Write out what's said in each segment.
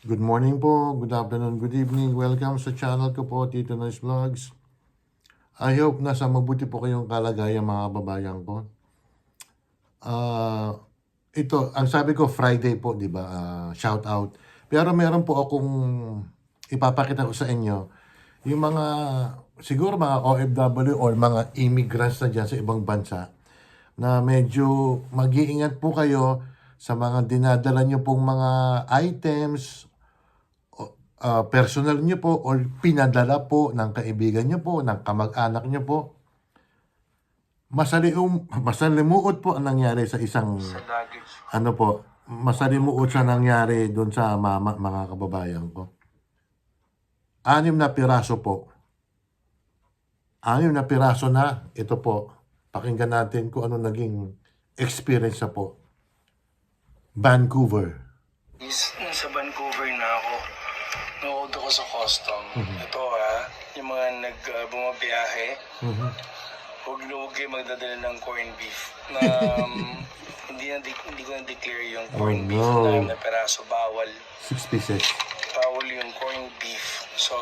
Good morning po, good afternoon, good evening. Welcome sa channel ko po, Tito Nice Vlogs. I hope nasa mabuti po kayong kalagayan mga kababayan ko. Ito, ang sabi ko Friday po, di ba? Shout out. Pero meron po akong ipapakita ko sa inyo. Yung mga, siguro mga OFW or mga immigrants na dyan sa ibang bansa na medyo mag-iingat po kayo sa mga dinadala nyo pong mga items, personal nyo po or pinadala po ng kaibigan nyo po, ng kamag-anak nyo po. Masalimuot po ang nangyari sa isang, masalimuot sa nangyari doon sa mga kababayan ko. 6 na piraso po. 6 na piraso na, ito po. Pakinggan natin kung ano naging experience na po. Vancouver. Nasa Vancouver na ako. Naod ako sa custom. Ito yung mga bumabiyahe. Huwag kayo magdadala ng corned beef. Na hindi ko na-declare yung corned beef na peraso. Bawal. 6 pieces. Bawal yung corned beef. So,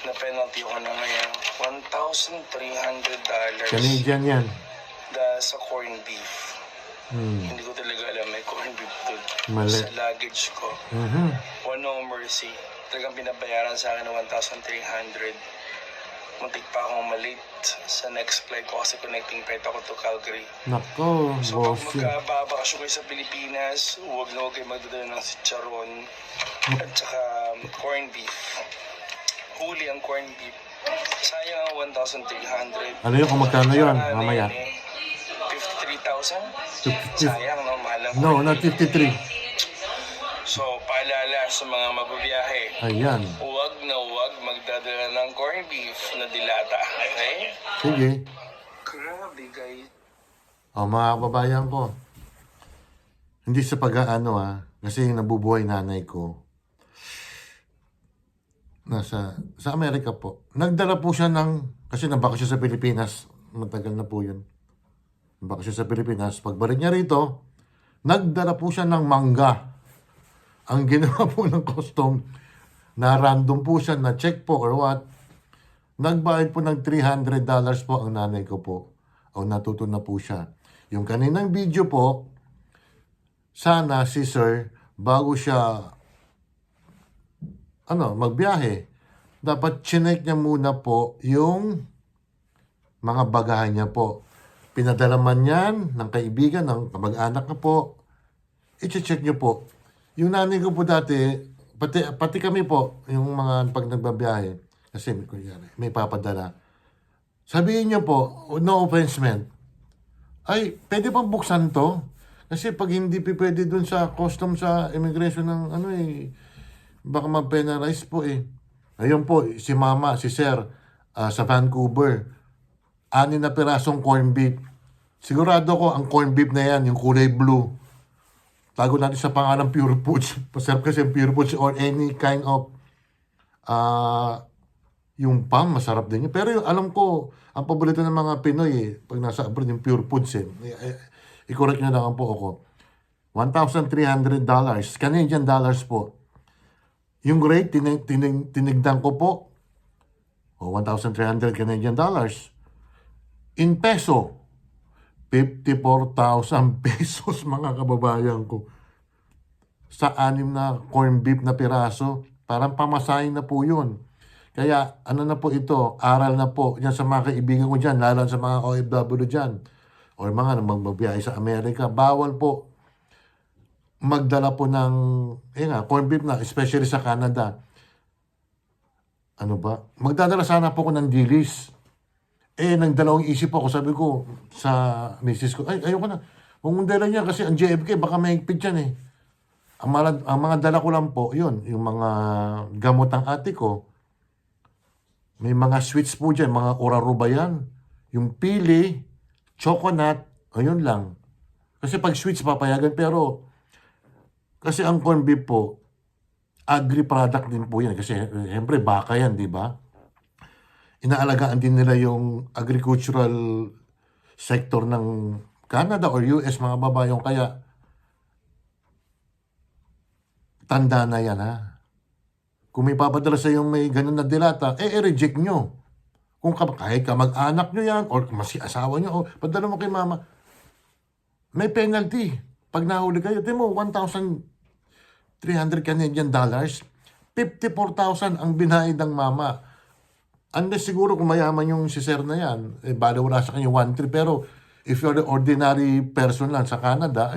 na-penalty ko na ngayon. $1,300. Canadian yan. Sa corned beef. Hindi ko talaga alam may corned beef doon. Mali. Sa luggage ko. One no mercy. Talagang pinabayaran sa akin ng 1,300. Muntik pa akong malate sa next flight ko kasi connecting flight ako to Calgary. Nako, So pag bossy. magkababakasyon kayo sa Pilipinas, huwag na huwag kayo magdadala ng chicharon at saka corned beef. Huli ang corned beef. Sayang ang 1,300. Ano yun kung magkano yun? Ano Mamaya. yun 53,000? Sayang, no? Mahal ang No, corned not beef. 53. So, paalala sa mga magbabiyahe. Ayan. Huwag na huwag magdadala ng corned beef na dilata. Okay? Sige. Grabe, guys. Mga kababayan ko. Hindi sa pag-aano kasi yung nabubuhay nanay ko. Sa Amerika po. Nagdala po siya kasi nabakasyon sa Pilipinas. Matagal na po yun. Nabakasyon sa Pilipinas. Pagbalik niya rito, nagdala po siya ng mangga. Ang ginawa po ng custom, na random po siya, na check po or what, nagbayad po ng $300 po ang nanay ko po. O natuto na po siya. Yung kaninang video po, sana si sir, bago siya magbiyahe, dapat chinek niya muna po yung mga bagahe niya po. Pinadala man yan ng kaibigan, ng kamag-anak na po, i-check niyo po. Yung nanay ko po dati, pati kami po, yung mga pag nagbabiyahe, kasi may papadala. Sabihin niyo po, no offense man, ay, pwede bang buksan to? Kasi pag hindi pwede dun sa custom sa immigration ng baka ma-penalize po Ayun po, si mama, si sir, sa Vancouver, 6 na pirasong corned beef. Sigurado ko, ang corned beef na yan, yung kulay blue, tago natin sa pangalan Pure Foods. Pasarap kasi yung Pure Foods or any kind of yung pang, masarap din yun. Pero yung, alam ko, ang paborito ng mga Pinoy pag nasa abroad, yung Pure Foods I-correct nyo lang po ako. $1,300, Canadian dollars po. Yung rate, tinigdan ko po, 1,300 Canadian dollars. In peso, 54,000 pesos mga kababayan ko. Sa 6 na corned beef na piraso, parang pamasahin na po yun. Kaya ano na po ito, aral na po yan sa mga kaibigan ko dyan, lalo sa mga OFW dyan, o mga magbabiyahe sa Amerika, bawal po magdala po ng corned beef na, especially sa Canada. Magdadala sana po ko ng dilis. Nang dalawang isip ako, sabi ko sa misis ko, ayoko na. Kung dala niya kasi ang JFK, baka may higpit yan Ang mga dala ko lang po, yun, yung mga gamot ng ate ko. May mga sweets po dyan, mga oraruba yan. Yung pili, coconut, ayun lang. Kasi pag sweets papayagan, pero kasi ang corned beef po, agri-product din po yan. Kasi siyempre baka yan, di ba? Inaalagaan din nila yung agricultural sector ng Canada or US, mga babayan. Kaya tanda na yan, ha? Kung may papadala sa yung may ganun na dilata, reject nyo. Kung kahit kamag-anak nyo yan, or mas asawa nyo, o padala mo kay mama, may penalty. Pag nahuli kayo, di mo, 1,300 Canadian dollars, 54,000 ang binayad ng mama. Unless siguro kung mayaman yung si sir na yan, bala wala sa kanya 1,300. Pero if you're the ordinary person lang sa Canada,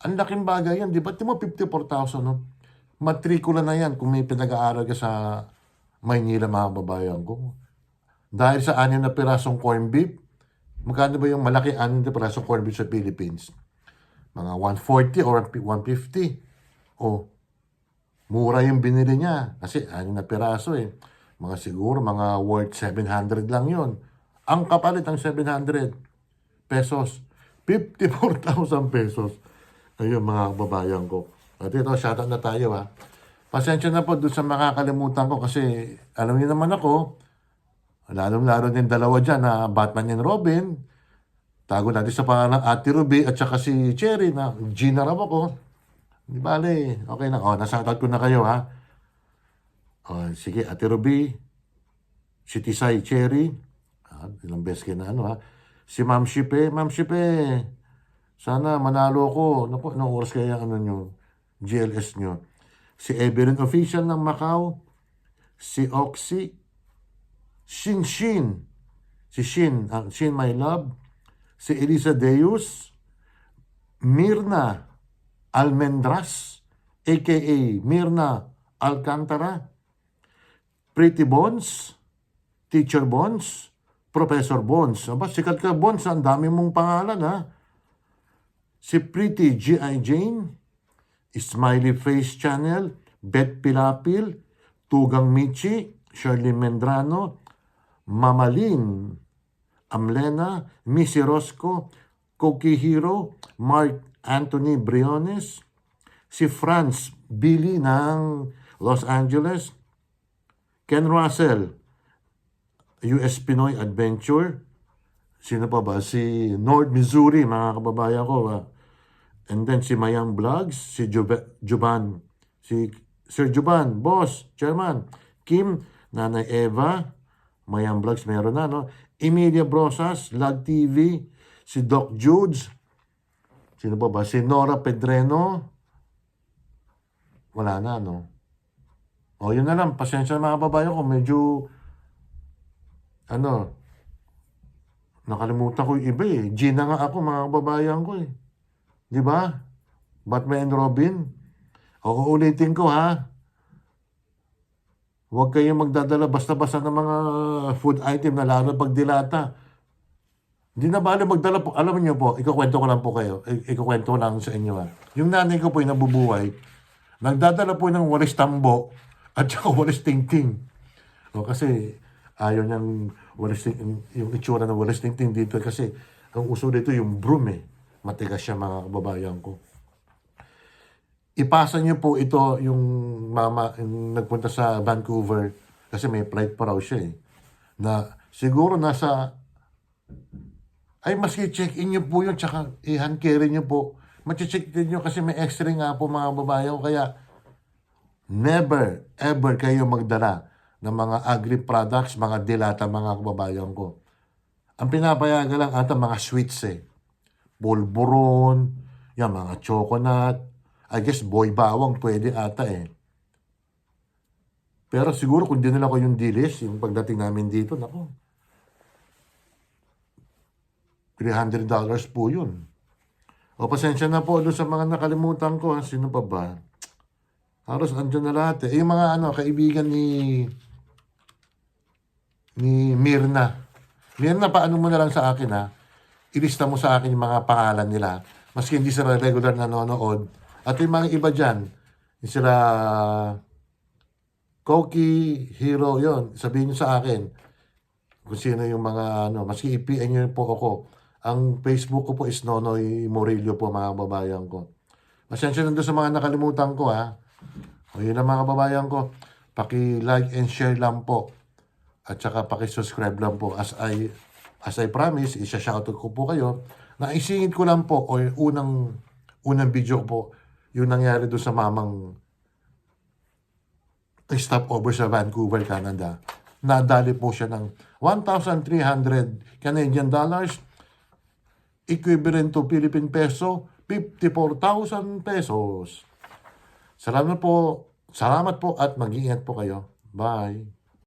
ang laking bagay yan. Di ba? Di mo 54,000, no? Matrikula na yan kung may pinag-aaral ka sa Maynila, mga babayan ko. Dahil sa 6 na pirasong corn beef, magkano ba yung malaki 6 na pirasong corn beef sa Philippines? Mga 140 or 150. Mura yung binili niya. Kasi 6 na piraso eh. Mga siguro, mga worth 700 lang yon. Ang kapalit ang 700 pesos. 54,000 pesos. Ayun, mga kababayan ko. At ito, shoutout na tayo, ha. Pasensya na po doon sa makakalimutan ko kasi alam niyo naman ako, lalong-lalo din dalawa dyan na Batman and Robin. Tago natin sa pangalan ng Ate Ruby at saka si Cherry na Gina raw ako. Di bale, okay na. Nasoutout ko na kayo, ha. Sige, Ate Ruby, si Tisay Cherry, ilang beses kayo na ha. Si Ma'am Shipe, sana manalo ko. Naku, anong oras kaya nyo, GLS nyo. Si Evelyn Official ng Macau, si Oxy, si Shin my love, si Elisa Deus, Mirna Almendras, aka Mirna Alcantara, Pretty Bones, Teacher Bones, Professor Bones. Aba, sikat ka, Bones. Ang dami mong pangalan, ha? Si Pretty G.I. Jane, Smiley Face Channel, Beth Pilapil, Tugang Michi, Shirley Mendrano, Mamalin, Amlena, Missy Rosco, Koki Hero, Mark Anthony Briones, si Franz Billy ng Los Angeles, Ken Russell, US Pinoy Adventure, sino pa ba? Si North Missouri, mga kababayan ko. And then si Mayang Vlogs, si Juban, si Sir Juban, Boss, Chairman, Kim, Nanay Eva, Mayang Vlogs meron na, no? Emilia Brosas, Lag TV, si Doc Judes, sino pa ba? Si Nora Pedreno, wala na, no? Yun na lang, pasensya mga babayo ko, medyo, nakalimutan ko yung iba eh. Gina nga ako, mga babayan ko eh. Di ba? Batman and Robin. Uulitin ko, ha? Huwag kayong magdadala basta-basta ng mga food item na lalo pag dilata. Hindi na bala magdala po. Alam niyo po, ikukwento ko lang po kayo. Ikukwento ko lang sa inyo, ha? Yung nanay ko po yung nabubuhay, nagdadala po ng walis tambo at saka walis tingting. Kasi ayaw niyang walis yung itsura ng walis tingting dito kasi ang uso dito yung broom eh. Matigas siya, mga kababayan ko. Ipasa niyo po ito yung mama yung nagpunta sa Vancouver kasi may flight pa raw siya eh. Na siguro maski check-in niyo po yun tsaka i-hand carry niyo po. Machi-check din niyo kasi may extra nga po, mga kababayan ko. Kaya never, ever kayo magdala ng mga agri-products, mga dilata, mga kababayan ko. Ang pinapayagan lang ata mga sweets eh. Polvoron, yan, mga chocolate. I guess boy bawang pwede ata eh. Pero siguro kung dinala ko yung dilis, yung pagdating namin dito, nako, $300 po yun. Pasensya na po doon sa mga nakalimutan ko. Sino pa ba? Halos andyan na lahat eh. Yung mga kaibigan ni Mirna. Mirna, paano mo na lang sa akin, ha? Ilista mo sa akin yung mga pangalan nila. Maski hindi sila regular nanonood. At yung mga iba dyan, yung sila Koki, Hero, yon. Sabihin nyo sa akin kung sino yung mga maski i-PN nyo po ako. Ang Facebook ko po is Nonoy Morillo po, mga babayan ko. Pasensya na doon sa mga nakalimutan ko, ha? Yun na, mga babayan ko. Paki-like and share lang po. At saka paki-subscribe lang po. As I promise, isa-shoutout ko po kayo. Naisingit ko lang po, o unang video ko po, yung nangyari doon sa mamang stopover sa Vancouver, Canada. Nadali po siya ng 1,300 Canadian dollars, equivalent to Philippine peso, 54,000 pesos. Salamat po at mag-iingat po kayo. Bye.